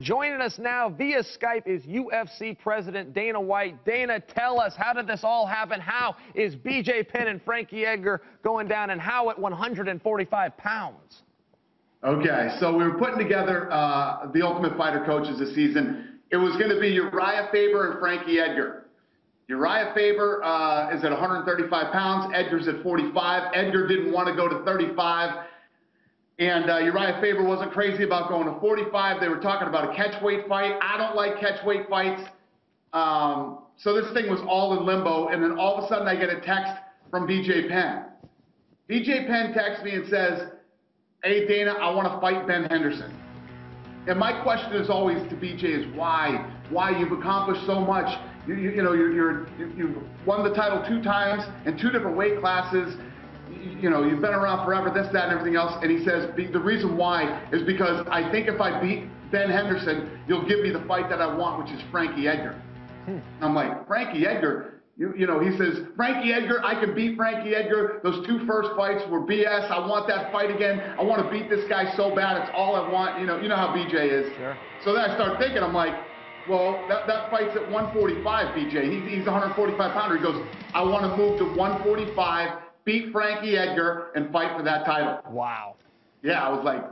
Joining us now via Skype is UFC President Dana White. Dana, tell us, how did this all happen? How is BJ Penn and Frankie Edgar going down, and how at 145 pounds? Okay, so we were putting together the Ultimate Fighter coaches this season. It was going to be Uriah Faber and Frankie Edgar. Uriah Faber is at 135 pounds. Edgar's at 45. Edgar didn't want to go to 35. And Uriah Faber wasn't crazy about going to 45. They were talking about a catchweight fight. I don't like catchweight fights. So this thing was all in limbo. And then all of a sudden I get a text from BJ Penn. BJ Penn texts me and says, "Hey, Dana, I want to fight Ben Henderson." And my question is always to BJ is why? Why? You've accomplished so much. You've won the title 2 times in 2 different weight classes. You've been around forever, this, that, and everything else. And he says, the reason why is because I think if I beat Ben Henderson, you'll give me the fight that I want, which is Frankie Edgar. I'm like, Frankie Edgar? He says, Frankie Edgar, I can beat Frankie Edgar. Those 2 first fights were BS. I want that fight again. I want to beat this guy so bad. It's all I want. You know how BJ is. Sure. So then I start thinking, I'm like, well, that fight's at 145, BJ. He's a 145-pounder. He goes, I want to move to 145, beat Frankie Edgar, and fight for that title. Wow. Yeah, I was like...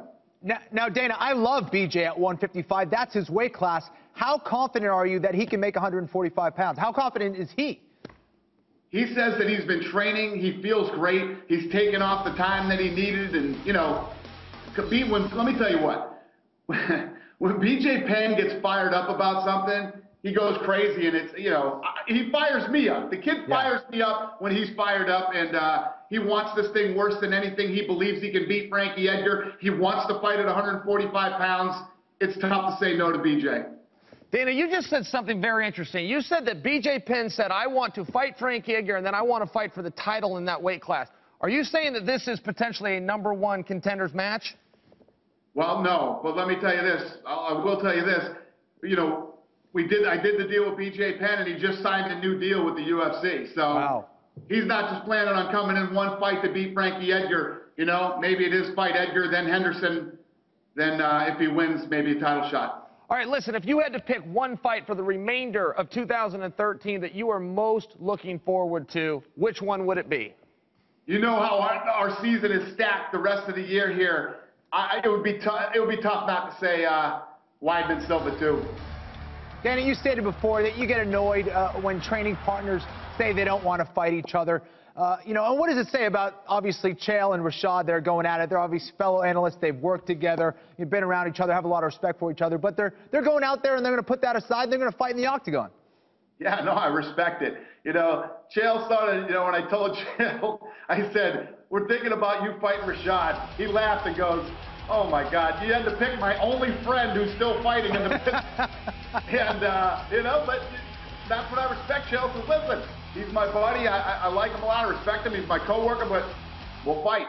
Now, Dana, I love BJ at 155. That's his weight class. How confident are you that he can make 145 pounds? How confident is he? He says that he's been training. He feels great. He's taken off the time that he needed. And, let me tell you what. When BJ Penn gets fired up about something, he goes crazy, and it's, he fires me up. The kid fires me up when he's fired up, and he wants this thing worse than anything. He believes he can beat Frankie Edgar. He wants to fight at 145 pounds. It's tough to say no to BJ. Dana, you just said something very interesting. You said that BJ Penn said, I want to fight Frankie Edgar, and then I want to fight for the title in that weight class. Are you saying that this is potentially a #1 contenders match? Well, no, but let me tell you this. I will tell you this. I did the deal with BJ Penn, and he just signed a new deal with the UFC. So He's not just planning on coming in one fight to beat Frankie Edgar. Maybe it is fight Edgar, then Henderson. Then if he wins, maybe a title shot. All right, listen, if you had to pick one fight for the remainder of 2013 that you are most looking forward to, which one would it be? You know how our season is stacked the rest of the year here. It would be tough not to say Weidman Silva too. Danny, you stated before that you get annoyed when training partners say they don't want to fight each other. And what does it say about, obviously, Chael and Rashad? They're going at it. They're obviously fellow analysts. They've worked together. You've been around each other, have a lot of respect for each other. But they're going out there, and they're going to put that aside. They're going to fight in the octagon. Yeah, no, I respect it. Chael started, when I told Chael, I said, we're thinking about you fighting Rashad. He laughed and goes, oh, my God, you had to pick my only friend who's still fighting in the business. And, but that's what I respect. Chael says, listen, he's my buddy. I like him a lot. I respect him. He's my coworker, but we'll fight.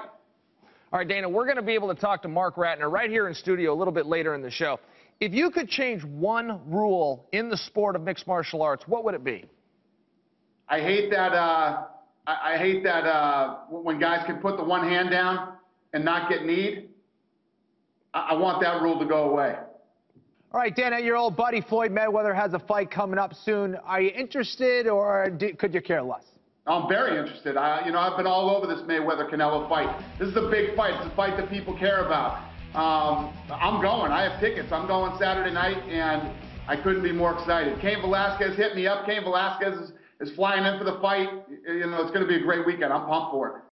All right, Dana, we're going to be able to talk to Mark Ratner right here in studio a little bit later in the show. If you could change one rule in the sport of mixed martial arts, what would it be? I hate that when guys can put the one hand down and not get kneed. I want that rule to go away. All right, Dana, your old buddy Floyd Mayweather has a fight coming up soon. Are you interested, or could you care less? I'm very interested. I've been all over this Mayweather-Canelo fight. This is a big fight. It's a fight that people care about. I'm going. I have tickets. I'm going Saturday night, and I couldn't be more excited. Cain Velasquez hit me up. Cain Velasquez is flying in for the fight. It's going to be a great weekend. I'm pumped for it.